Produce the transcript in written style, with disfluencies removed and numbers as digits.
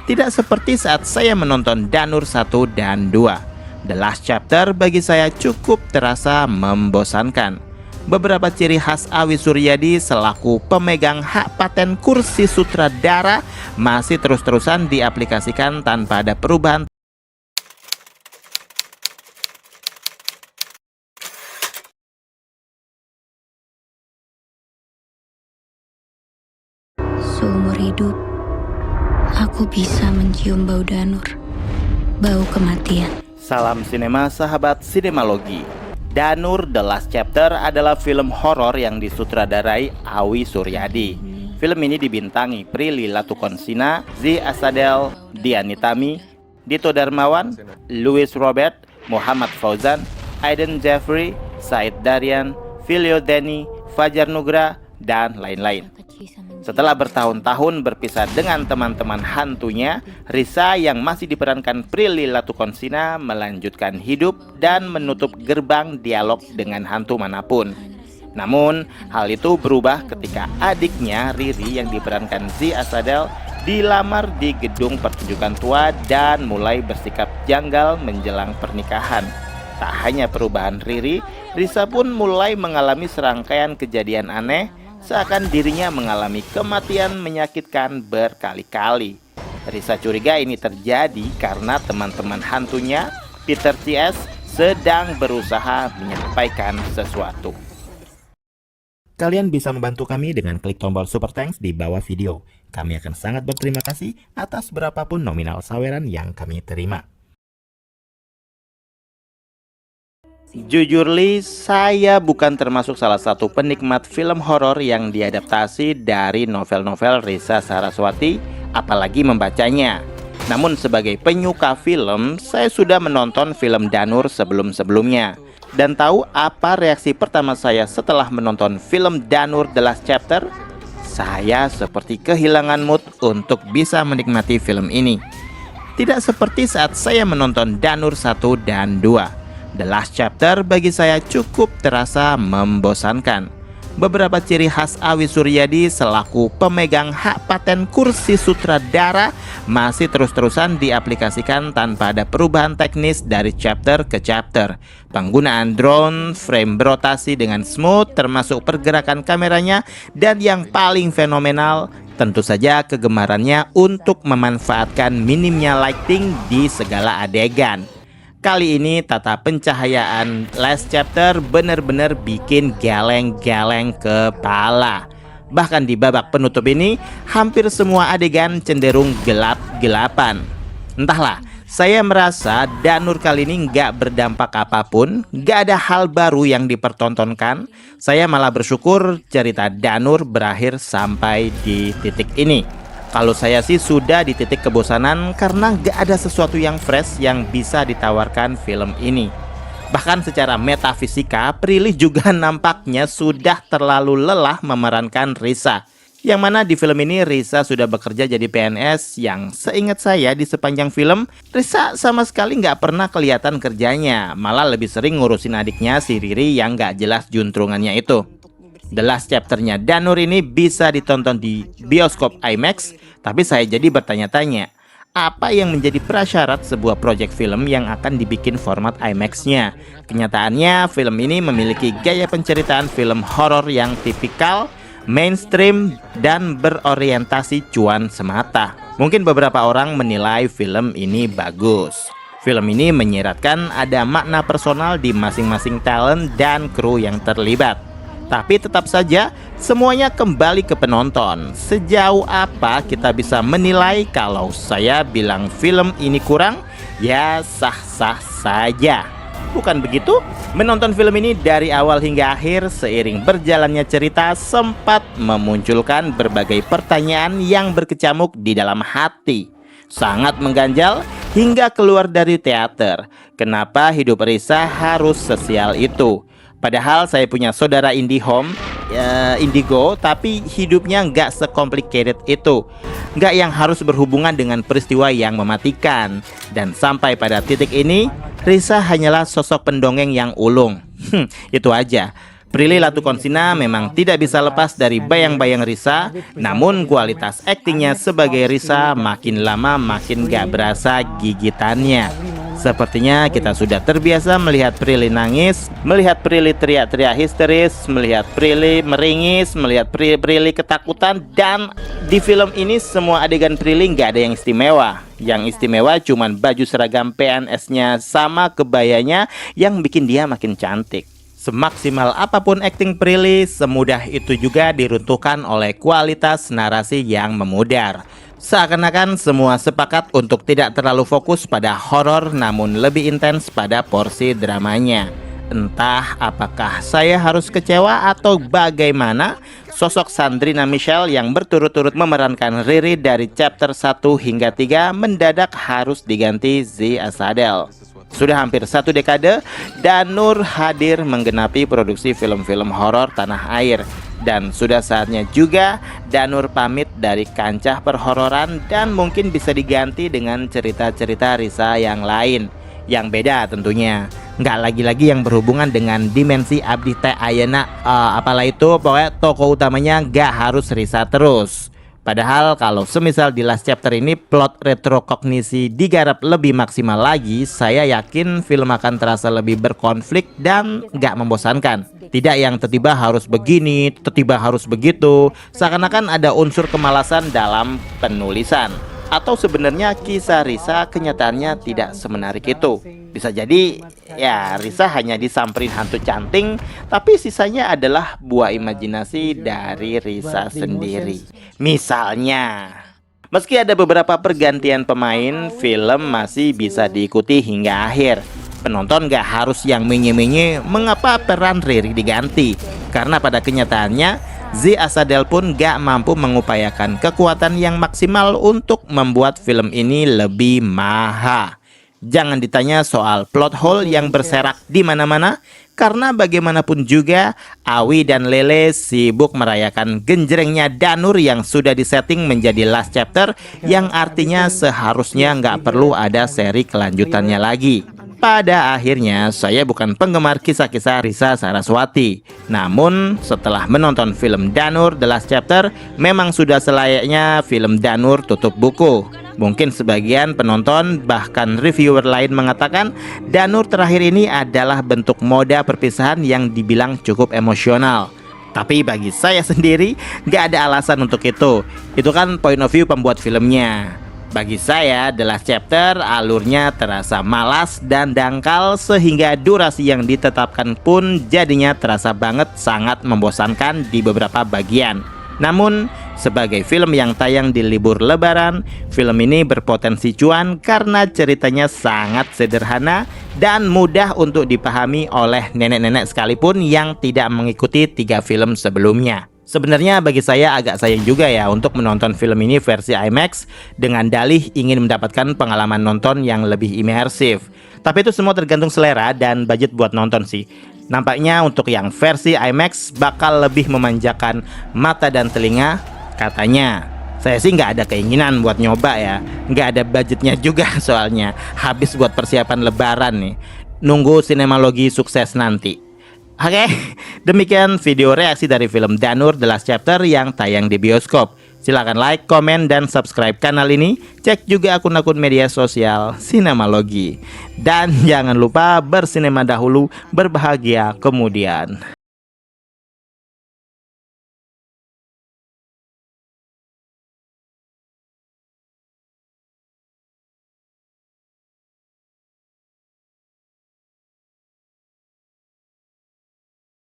Tidak seperti saat saya menonton Danur 1 dan 2. The Last Chapter bagi saya cukup terasa membosankan. Beberapa ciri khas Awi Suryadi selaku pemegang hak paten kursi sutradara masih terus-terusan diaplikasikan tanpa ada perubahan. Seumur hidup, aku bisa mencium bau Danur, bau kematian. Salam sinema sahabat sinemalogi. Danur The Last Chapter adalah film horor yang disutradarai Awi Suryadi. Film ini dibintangi Prilly Latukonsina, Zee Asadel, Dian Nitami, Dito Darmawan, Louis Robert, Muhammad Fauzan, Aiden Jeffrey, Said Darian, Filio Denny, Fajar Nugra, dan lain-lain. Setelah bertahun-tahun berpisah dengan teman-teman hantunya, Risa yang masih diperankan Prilly Latukonsina melanjutkan hidup dan menutup gerbang dialog dengan hantu manapun. Namun, hal itu berubah ketika adiknya Riri yang diperankan Zee Asadel dilamar di gedung pertunjukan tua dan mulai bersikap janggal menjelang pernikahan. Tak hanya perubahan Riri, Risa pun mulai mengalami serangkaian kejadian aneh, seakan dirinya mengalami kematian menyakitkan berkali-kali. Risa curiga ini terjadi karena teman-teman hantunya, Peter C.S., sedang berusaha menyampaikan sesuatu. Kalian bisa membantu kami dengan klik tombol super thanks di bawah video. Kami akan sangat berterima kasih atas berapapun nominal saweran yang kami terima. Jujur Li, saya bukan termasuk salah satu penikmat film horor yang diadaptasi dari novel-novel Risa Saraswati, apalagi membacanya. Namun sebagai penyuka film, saya sudah menonton film Danur sebelum-sebelumnya. Dan tahu apa reaksi pertama saya setelah menonton film Danur The Last Chapter? Saya seperti kehilangan mood untuk bisa menikmati film ini. Tidak seperti saat saya menonton Danur 1 dan 2. The Last Chapter bagi saya cukup terasa membosankan. Beberapa ciri khas Awi Suryadi selaku pemegang hak paten kursi sutradara masih terus-terusan diaplikasikan tanpa ada perubahan teknis dari chapter ke chapter. Penggunaan drone, frame berotasi dengan smooth termasuk pergerakan kameranya, dan yang paling fenomenal tentu saja kegemarannya untuk memanfaatkan minimnya lighting di segala adegan. Kali ini tata pencahayaan Last Chapter benar-benar bikin geleng-geleng kepala. Bahkan di babak penutup ini, hampir semua adegan cenderung gelap-gelapan. Entahlah, saya merasa Danur kali ini nggak berdampak apapun, nggak ada hal baru yang dipertontonkan. Saya malah bersyukur cerita Danur berakhir sampai di titik ini. Kalau saya sih sudah di titik kebosanan karena gak ada sesuatu yang fresh yang bisa ditawarkan film ini. Bahkan secara metafisika, Prilly juga nampaknya sudah terlalu lelah memerankan Risa. Yang mana di film ini Risa sudah bekerja jadi PNS yang seingat saya di sepanjang film, Risa sama sekali gak pernah kelihatan kerjanya. Malah lebih sering ngurusin adiknya si Riri yang gak jelas juntrungannya itu. The Last Chapter-nya Danur ini bisa ditonton di bioskop IMAX, tapi saya jadi bertanya-tanya, apa yang menjadi prasyarat sebuah proyek film yang akan dibikin format IMAX-nya? Kenyataannya, film ini memiliki gaya penceritaan film horor yang tipikal, mainstream, dan berorientasi cuan semata. Mungkin beberapa orang menilai film ini bagus. Film ini menyiratkan ada makna personal di masing-masing talent dan kru yang terlibat. Tapi tetap saja semuanya kembali ke penonton. Sejauh apa kita bisa menilai? Kalau saya bilang film ini kurang, ya sah-sah saja. Bukan begitu? Menonton film ini dari awal hingga akhir seiring berjalannya cerita sempat memunculkan berbagai pertanyaan yang berkecamuk di dalam hati. Sangat mengganjal hingga keluar dari teater. Kenapa hidup Risa harus sesial itu? Padahal saya punya saudara indigo, tapi hidupnya nggak sekomplikated itu. Nggak yang harus berhubungan dengan peristiwa yang mematikan. Dan sampai pada titik ini, Risa hanyalah sosok pendongeng yang ulung. Itu aja. Prilly Latukonsina memang tidak bisa lepas dari bayang-bayang Risa, namun kualitas aktingnya sebagai Risa makin lama makin gak berasa gigitannya. Sepertinya kita sudah terbiasa melihat Prilly nangis, melihat Prilly teriak-teriak histeris, melihat Prilly meringis, melihat Prilly ketakutan, dan di film ini semua adegan Prilly nggak ada yang istimewa. Yang istimewa cuman baju seragam PNS-nya sama kebayanya yang bikin dia makin cantik. Semaksimal apapun akting Prilly, semudah itu juga diruntuhkan oleh kualitas narasi yang memudar. Seakan-akan semua sepakat untuk tidak terlalu fokus pada horor namun lebih intens pada porsi dramanya. Entah apakah saya harus kecewa atau bagaimana, sosok Sandrina Michelle yang berturut-turut memerankan Riri dari chapter 1 hingga 3 mendadak harus diganti Zee Asadel. Sudah hampir 1 dekade, Danur hadir menggenapi produksi film-film horor tanah air. Dan sudah saatnya juga Danur pamit dari kancah perhororan dan mungkin bisa diganti dengan cerita-cerita Risa yang lain. Yang beda tentunya. Nggak lagi-lagi yang berhubungan dengan dimensi abdi teh ayeuna. Apalah itu, pokoknya tokoh utamanya nggak harus Risa terus. Padahal kalau semisal di last chapter ini plot retrokognisi digarap lebih maksimal lagi, saya yakin film akan terasa lebih berkonflik dan gak membosankan. Tidak yang tiba-tiba harus begini, tiba-tiba harus begitu, seakan-akan ada unsur kemalasan dalam penulisan. Atau sebenarnya kisah Risa kenyataannya tidak semenarik itu. Bisa jadi ya Risa hanya disamperin hantu canting, tapi sisanya adalah buah imajinasi dari Risa sendiri. Misalnya, meski ada beberapa pergantian pemain, film masih bisa diikuti hingga akhir. Penonton gak harus yang menye-menye mengapa peran Riri diganti, karena pada kenyataannya Zee Asadel pun gak mampu mengupayakan kekuatan yang maksimal untuk membuat film ini lebih maha. Jangan ditanya soal plot hole yang berserak di mana-mana, karena bagaimanapun juga Awi dan Lele sibuk merayakan genjrengnya Danur yang sudah disetting menjadi last chapter, yang artinya seharusnya nggak perlu ada seri kelanjutannya lagi. Pada akhirnya, saya bukan penggemar kisah-kisah Risa Saraswati. Namun, setelah menonton film Danur The Last Chapter, memang sudah selayaknya film Danur tutup buku. Mungkin sebagian penonton, bahkan reviewer lain mengatakan, Danur terakhir ini adalah bentuk moda perpisahan yang dibilang cukup emosional. Tapi bagi saya sendiri, gak ada alasan untuk itu. Itu kan point of view pembuat filmnya. Bagi saya, The Last Chapter alurnya terasa malas dan dangkal sehingga durasi yang ditetapkan pun jadinya terasa banget sangat membosankan di beberapa bagian. Namun, sebagai film yang tayang di libur lebaran, film ini berpotensi cuan karena ceritanya sangat sederhana dan mudah untuk dipahami oleh nenek-nenek sekalipun yang tidak mengikuti 3 film sebelumnya. Sebenarnya bagi saya agak sayang juga ya untuk menonton film ini versi IMAX dengan dalih ingin mendapatkan pengalaman nonton yang lebih imersif. Tapi itu semua tergantung selera dan budget buat nonton sih. Nampaknya untuk yang versi IMAX bakal lebih memanjakan mata dan telinga katanya. Saya sih nggak ada keinginan buat nyoba ya. Nggak ada budgetnya juga soalnya. Habis buat persiapan lebaran nih. Nunggu sinemalogi sukses nanti. Oke, demikian video reaksi dari film Danur The Last Chapter yang tayang di bioskop. Silahkan like, komen, dan subscribe kanal ini. Cek juga akun-akun media sosial Sinemalogi. Dan jangan lupa bersinema dahulu, berbahagia kemudian.